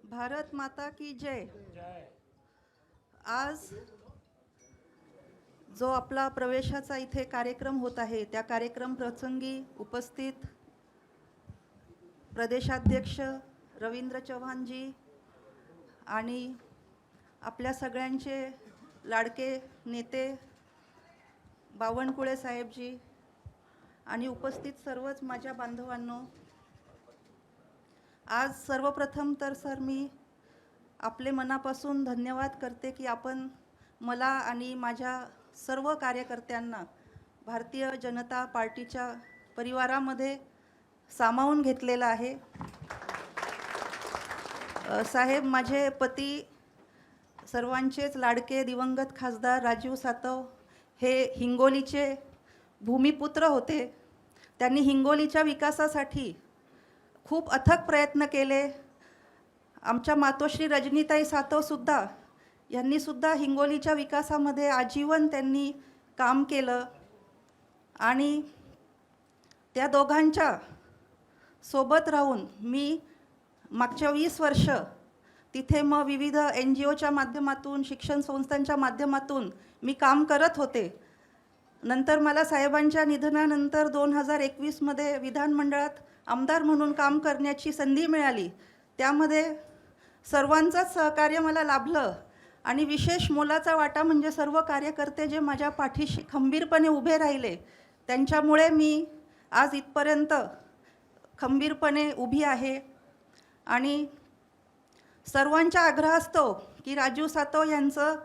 भारत माता की जय। आज जो आपला प्रवेशाचा इथे कार्यक्रम होत आहे त्या कार्यक्रम प्रसंगी उपस्थित प्रदेशाध्यक्ष रवींद्र चव्हाणजी आणि आपल्या सगळ्यांचे लाडके नेते बावनकुळे साहेबजी आणि उपस्थित सर्वच माझ्या बांधवांनो, आज सर्वप्रथम तर सर मी आपले मनापासून धन्यवाद करते की आपण मला आणि माझ्या सर्व कार्यकर्त्यांना भारतीय जनता पार्टीच्या परिवारामध्ये सामावून घेतलेलं आहे। साहेब, माझे पती सर्वांचेच लाडके दिवंगत खासदार राजीव सातव हे हिंगोलीचे भूमिपुत्र होते। त्यांनी हिंगोलीच्या विकासासाठी खूप अथक प्रयत्न केले। आमच्या मातोश्री रजनीताई सातव सुद्धा यांनी सुद्धा हिंगोलीच्या विकासामध्ये आजीवन त्यांनी काम केलं आणि त्या दोघांच्या सोबत राहून मी मागच्या 20 वर्ष तिथे मग विविध NGOच्या माध्यमातून शिक्षण संस्थांच्या माध्यमातून मी काम करत होते। नंतर मला साहेबांच्या निधनानंतर 2021 मध्ये विधानमंडळात आमदार म्हणून काम करण्याची संधी मिळाली। त्यामध्ये सर्वांचंच सहकार्य मला लाभलं आणि विशेष मोलाचा वाटा म्हणजे सर्व कार्यकर्ते जे माझ्या पाठीशी खंबीरपणे उभे राहिले, त्यांच्यामुळे मी आज इथपर्यंत खंबीरपणे उभी आहे। आणि सर्वांच्या आग्रहास्तव की राजीव सातव यांचं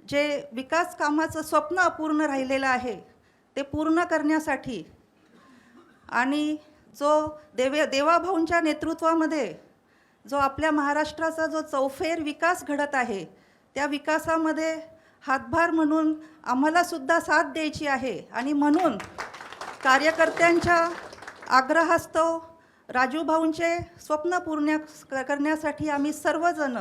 जे विकास कामाचं स्वप्न अपूर्ण राहिलेलं आहे ते पूर्ण करण्यासाठी आणि जो देवाभाऊंच्या नेतृत्वामध्ये जो आपल्या महाराष्ट्राचा जो चौफेर विकास घडत आहे त्या विकासामध्ये हातभार म्हणून आम्हाला सुद्धा साथ द्यायची आहे। आणि म्हणून कार्यकर्त्यांच्या आग्रहास्तव राजूभाऊंचे स्वप्न पूर्ण करण्यासाठी आम्ही सर्वजण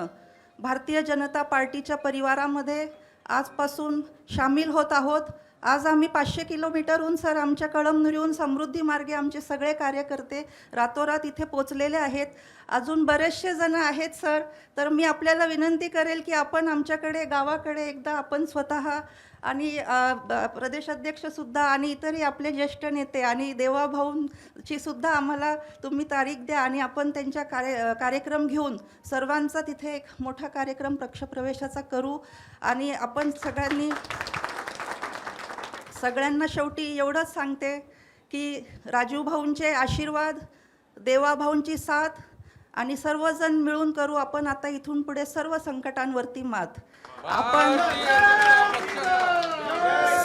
भारतीय जनता पार्टीच्या परिवारामध्ये आजपासून सामील होत आहोत। आज आम्ही 500 किलोमीटरहून सर आमच्या कळमनुरीहून समृद्धी मार्गे आमचे सगळे कार्यकर्ते रातोरात इथे पोचलेले आहेत। अजून बरेचसे जण आहेत सर, तर मी आपल्याला विनंती करेल की आपण आमच्याकडे गावाकडे एकदा आपण स्वतः आणि प्रदेशाध्यक्षसुद्धा आणि इतरही आपले ज्येष्ठ नेते आणि देवाभाऊंची सुद्धा आम्हाला तुम्ही तारीख द्या आणि आपण त्यांच्या कार्यक्रम घेऊन सर्वांचा तिथे एक मोठा कार्यक्रम पक्षप्रवेशाचा करू। आणि आपण सगळ्यांना शेवटी एवढंच सांगते की राजूभाऊंचे आशीर्वाद, देवाभाऊंची साथ आणि सर्वजण मिळून करू आपण आता इथून पुढे सर्व संकटांवरती मात। आपण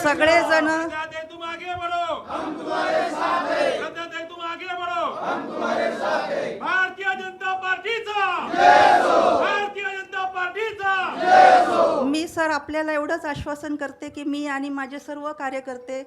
सगळेजण भारतीय जनता पार्टीचा, मी सर आपल्याला एवढंच आश्वासन करते की मी आणि माझे सर्व कार्यकर्ते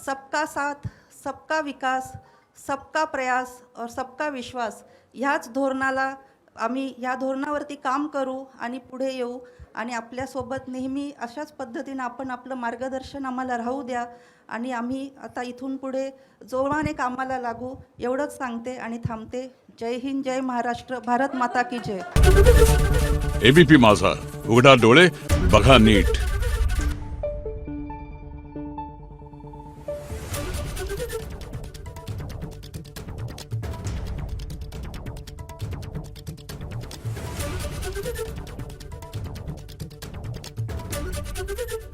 सबका साथ, सबका विकास, सबका प्रयास और सबका विश्वास ह्याच धोरणाला आम्ही ह्या धोरणावरती काम करू आणि पुढे येऊ आणि आपल्यासोबत नेहमी अशाच पद्धतीने आपण आपलं मार्गदर्शन आम्हाला राहू द्या आणि आम्ही आता इथून पुढे जोराने कामाला लागू एवढंच सांगते आणि थांबते। जय हिंद, जय महाराष्ट्र, भारत माता की जय। ABP माझा, उघडा डोळे बघा नीट। Thank you.